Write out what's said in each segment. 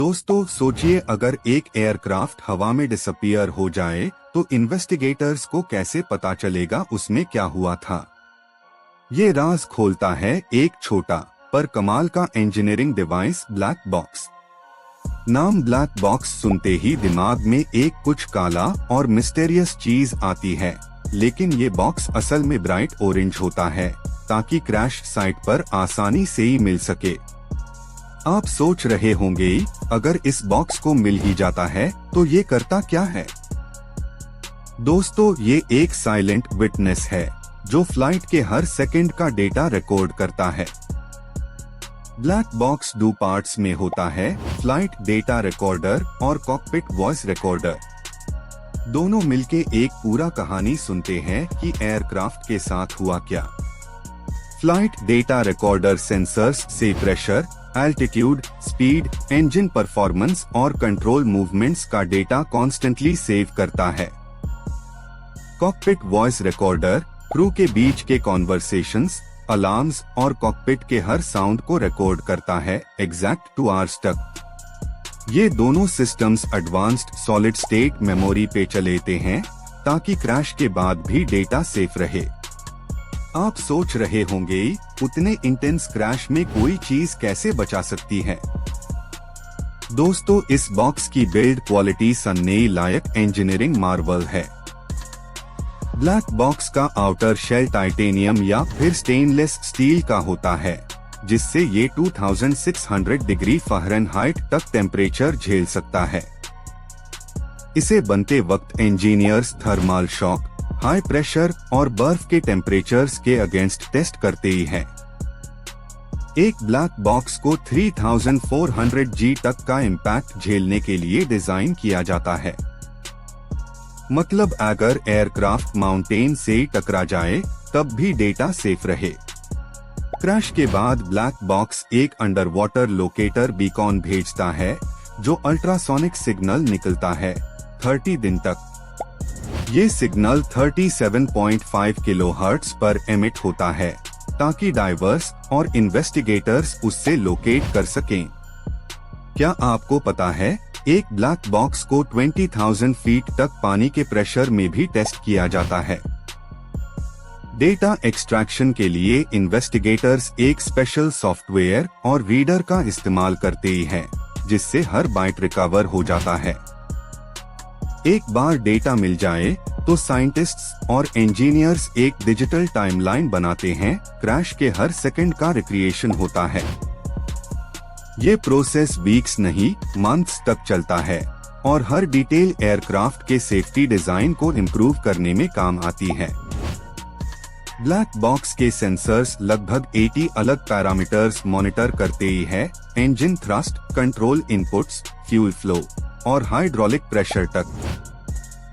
दोस्तों सोचिए, अगर एक एयरक्राफ्ट हवा में डिसअपियर हो जाए तो इन्वेस्टिगेटर्स को कैसे पता चलेगा उसमें क्या हुआ था। ये राज खोलता है एक छोटा पर कमाल का इंजीनियरिंग डिवाइस, ब्लैक बॉक्स। नाम ब्लैक बॉक्स सुनते ही दिमाग में एक कुछ काला और मिस्टेरियस चीज आती है, लेकिन ये बॉक्स असल में ब्राइट ऑरेंज होता है ताकि क्रैश साइट पर आसानी से ही मिल सके। आप सोच रहे होंगे, अगर इस बॉक्स को मिल ही जाता है तो ये करता क्या है। दोस्तों, ये एक साइलेंट विटनेस है जो फ्लाइट के हर सेकंड का डेटा रिकॉर्ड करता है। ब्लैक बॉक्स दो पार्ट्स में होता है, फ्लाइट डेटा रिकॉर्डर और कॉकपिट वॉइस रिकॉर्डर। दोनों मिलके एक पूरा कहानी सुनते हैं कि एयरक्राफ्ट के साथ हुआ क्या। फ्लाइट डेटा रिकॉर्डर सेंसर्स से pressure, altitude, speed, engine performance और कंट्रोल मूवमेंट्स का डेटा कॉन्स्टेंटली सेव करता है। कॉकपिट वॉइस रिकॉर्डर क्रू के बीच के कॉन्वर्सेशंस, अलार्म्स और कॉकपिट के हर साउंड को रिकॉर्ड करता है एग्जैक्ट 2 आवर्स तक। ये दोनों systems advanced solid state memory पे चलते हैं ताकि क्रैश के बाद भी डेटा सेफ रहे। आप सोच रहे होंगे, उतने इंटेंस क्रैश में कोई चीज कैसे बचा सकती है। दोस्तों, इस बॉक्स की बिल्ड क्वालिटी सनने लायक इंजीनियरिंग मार्वल है। ब्लैक बॉक्स का आउटर शेल टाइटेनियम या फिर स्टेनलेस स्टील का होता है, जिससे ये 2600 डिग्री फ़ारेनहाइट तक टेम्परेचर झेल सकता है। इसे बनते वक्त engineers thermal shock, high pressure और बर्फ के टेम्परेचर्स के अगेंस्ट टेस्ट करते ही हैं। एक ब्लैक बॉक्स को 3400 G तक का इम्पैक्ट झेलने के लिए डिजाइन किया जाता है। मतलब अगर एयरक्राफ्ट माउंटेन से टकरा जाए तब भी डेटा सेफ रहे। क्रैश के बाद ब्लैक बॉक्स एक अंडर वाटर लोकेटर बीकॉन भेजता है जो अल्ट्रासोनिक सिग्नल निकलता है 30 दिन तक। ये सिग्नल 37.5 किलोहर्ट्ज पर एमिट होता है ताकि डाइवर्स और इन्वेस्टिगेटर्स उससे लोकेट कर सकें। क्या आपको पता है, एक ब्लैक बॉक्स को 20,000 फीट तक पानी के प्रेशर में भी टेस्ट किया जाता है। डेटा एक्सट्रैक्शन के लिए इन्वेस्टिगेटर्स एक स्पेशल सॉफ्टवेयर और रीडर का इस्तेमाल करते ही हैं, जिससे हर बाइट रिकवर हो जाता है। एक बार डेटा मिल जाए तो साइंटिस्ट्स और इंजीनियर्स एक डिजिटल टाइमलाइन बनाते हैं, क्रैश के हर सेकंड का रिक्रिएशन होता है। ये प्रोसेस वीक्स नहीं मंथ्स तक चलता है और हर डिटेल एयरक्राफ्ट के सेफ्टी डिजाइन को इम्प्रूव करने में काम आती है। ब्लैक बॉक्स के सेंसर्स लगभग 80 अलग पैरामीटर्स मॉनिटर करते ही है, engine thrust, control inputs, fuel flow और हाइड्रोलिक प्रेशर तक।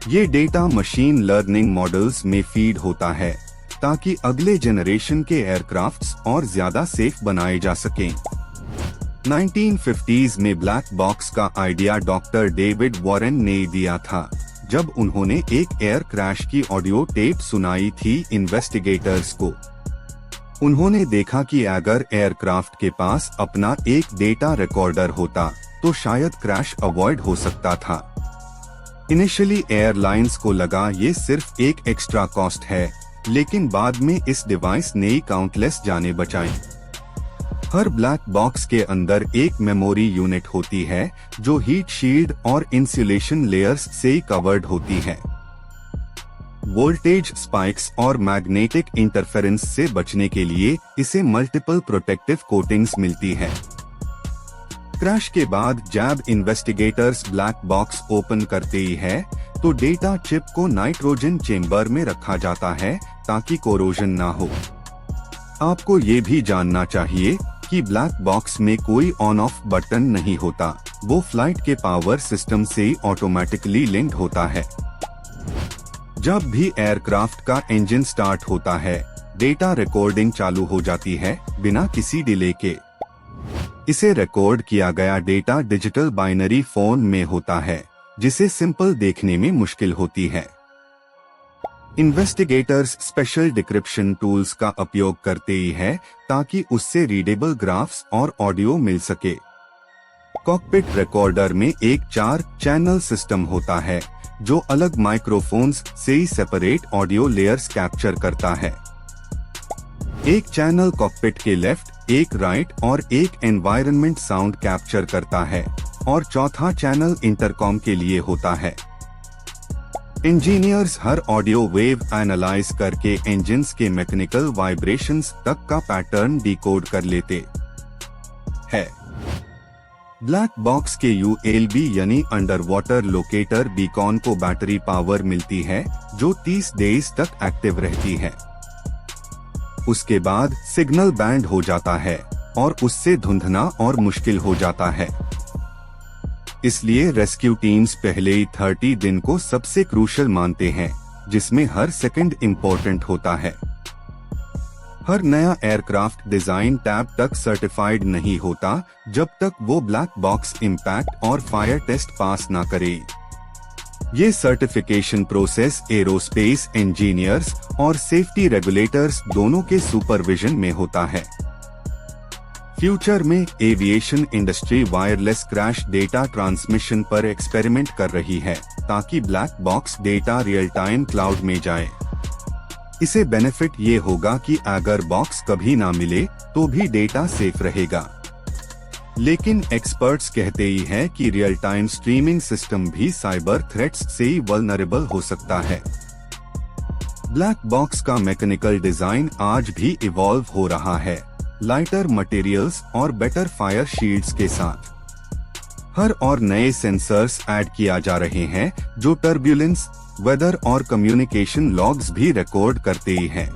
ये डेटा मशीन लर्निंग मॉडल्स में फीड होता है ताकि अगले जनरेशन के एयरक्राफ्ट्स और ज्यादा सेफ बनाए जा सकें। 1950s में ब्लैक बॉक्स का आइडिया डॉक्टर डेविड वॉरेन ने दिया था, जब उन्होंने एक एयर क्रैश की ऑडियो टेप सुनाई थी इन्वेस्टिगेटर्स को। उन्होंने देखा कि अगर एयरक्राफ्ट के पास अपना एक डेटा रिकॉर्डर होता तो शायद क्रैश अवॉइड हो सकता था। इनिशियली एयरलाइंस को लगा ये सिर्फ एक एक्स्ट्रा कॉस्ट है, लेकिन बाद में इस डिवाइस ने काउंटलेस जाने बचाई। हर ब्लैक बॉक्स के अंदर एक मेमोरी यूनिट होती है जो हीट शील्ड और इंसुलेशन लेयर्स से कवर्ड होती है। वोल्टेज स्पाइक्स और मैग्नेटिक इंटरफेरेंस से बचने के लिए इसे मल्टीपल प्रोटेक्टिव कोटिंग्स मिलती है। क्रैश के बाद जब इन्वेस्टिगेटर्स ब्लैक बॉक्स ओपन करते ही है तो डेटा चिप को नाइट्रोजन चेंबर में रखा जाता है ताकि कोरोजन ना हो। आपको ये भी जानना चाहिए कि ब्लैक बॉक्स में कोई ऑन ऑफ बटन नहीं होता, वो फ्लाइट के पावर सिस्टम से ऑटोमेटिकली लिंक्ड होता है। जब भी एयरक्राफ्ट का इंजन स्टार्ट होता है, डेटा रिकॉर्डिंग चालू हो जाती है बिना किसी डिले के। इसे रिकॉर्ड किया गया डेटा डिजिटल बाइनरी फॉर्म में होता है, जिसे सिंपल देखने में मुश्किल होती है। इन्वेस्टिगेटर्स स्पेशल डिक्रिप्शन टूल्स का उपयोग करते ही है ताकि उससे रीडेबल ग्राफ्स और ऑडियो मिल सके। कॉकपिट रिकॉर्डर में एक 4 चैनल सिस्टम होता है जो अलग माइक्रोफोन्स से ही सेपरेट ऑडियो लेयर्स कैप्चर करता है। एक चैनल कॉकपिट के लेफ्ट, एक राइट और एक एनवायरनमेंट साउंड कैप्चर करता है और चौथा चैनल इंटरकॉम के लिए होता है। इंजीनियर्स हर ऑडियो वेव एनालाइज करके इंजन्स के मैकेनिकल वाइब्रेशंस तक का पैटर्न डिकोड कर लेते हैं। ब्लैक बॉक्स के ULB यानी अंडर वाटर लोकेटर बीकॉन को बैटरी पावर मिलती है जो 30 डेज तक एक्टिव रहती है। उसके बाद सिग्नल बैंड हो जाता है और उससे धुंधना और मुश्किल हो जाता है। इसलिए रेस्क्यू टीम्स पहले ही 30 दिन को सबसे क्रूशल मानते हैं, जिसमें हर सेकंड इम्पोर्टेंट होता है। हर नया एयरक्राफ्ट डिजाइन टैब तक सर्टिफाइड नहीं होता जब तक वो ब्लैक बॉक्स इम्पैक्ट और फायर टेस्ट पास ना करे। ये सर्टिफिकेशन प्रोसेस एरोस्पेस इंजीनियर्स और सेफ्टी रेगुलेटर्स दोनों के सुपरविजन में होता है। फ्यूचर में aviation industry wireless crash data transmission पर एक्सपेरिमेंट कर रही है ताकि black box data real time cloud में जाए। इसे बेनिफिट ये होगा कि अगर बॉक्स कभी ना मिले तो भी डेटा सेफ रहेगा। लेकिन एक्सपर्ट्स कहते ही हैं कि रियल टाइम स्ट्रीमिंग सिस्टम भी साइबर थ्रेट्स से ही वल्नरेबल हो सकता है। ब्लैक बॉक्स का मैकेनिकल डिजाइन आज भी इवॉल्व हो रहा है, लाइटर मटेरियल्स और बेटर फायर शील्ड्स के साथ। हर और नए सेंसर्स ऐड किया जा रहे हैं जो टर्ब्यूलेंस, वेदर और कम्युनिकेशन लॉग्स भी रिकॉर्ड करते ही हैं।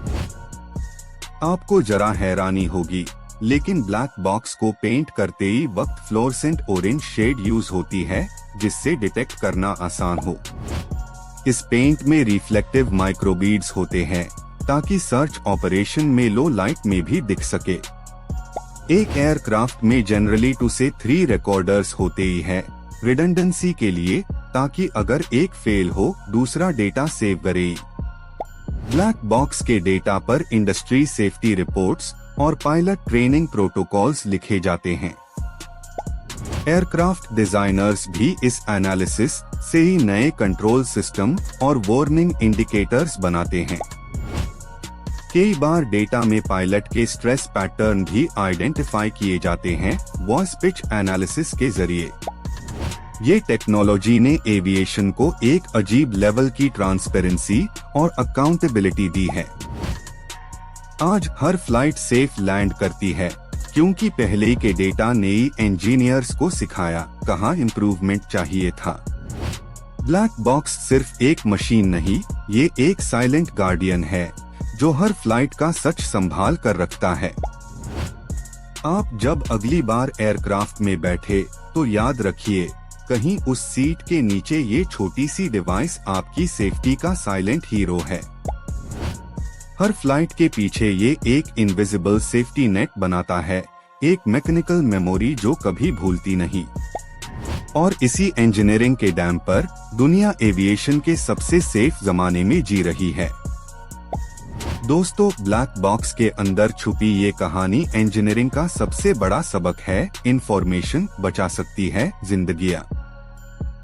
आपको जरा हैरानी होगी, लेकिन ब्लैक बॉक्स को पेंट करते ही वक्त फ्लोरेसेंट ऑरेंज शेड यूज होती है जिससे डिटेक्ट करना आसान हो। इस पेंट में रिफ्लेक्टिव माइक्रोबीड्स होते हैं ताकि सर्च ऑपरेशन में लो लाइट में भी दिख सके। एक एयरक्राफ्ट में जनरली 2 से 3 रिकॉर्डर्स होते ही है रिडंडेंसी के लिए, ताकि अगर एक फेल हो दूसरा डेटा सेव करे। ब्लैक बॉक्स के डेटा पर इंडस्ट्री सेफ्टी रिपोर्ट्स और पायलट ट्रेनिंग प्रोटोकॉल्स लिखे जाते हैं। एयरक्राफ्ट डिजाइनर्स भी इस एनालिसिस से ही नए कंट्रोल सिस्टम और वार्निंग इंडिकेटर्स बनाते हैं। कई बार डेटा में पायलट के स्ट्रेस पैटर्न भी आइडेंटिफाई किए जाते हैं वॉइस पिच एनालिसिस के जरिए। ये टेक्नोलॉजी ने एविएशन को एक अजीब लेवल की ट्रांसपेरेंसी और अकाउंटेबिलिटी दी है। आज हर फ्लाइट सेफ लैंड करती है क्योंकि पहले के डेटा ने इंजीनियर्स को सिखाया कहाँ इम्प्रूवमेंट चाहिए था। ब्लैक बॉक्स सिर्फ एक मशीन नहीं, ये एक साइलेंट गार्डियन है जो हर फ्लाइट का सच संभाल कर रखता है। आप जब अगली बार एयरक्राफ्ट में बैठे तो याद रखिए, कहीं उस सीट के नीचे ये छोटी सी डिवाइस आपकी सेफ्टी का साइलेंट हीरो है। हर फ्लाइट के पीछे ये एक इनविजिबल सेफ्टी नेट बनाता है, एक मैकेनिकल मेमोरी जो कभी भूलती नहीं। और इसी इंजीनियरिंग के डैम पर दुनिया एविएशन के सबसे सेफ जमाने में जी रही है। दोस्तों, ब्लैक बॉक्स के अंदर छुपी ये कहानी इंजीनियरिंग का सबसे बड़ा सबक है। इंफॉर्मेशन बचा सकती है जिंदगियां।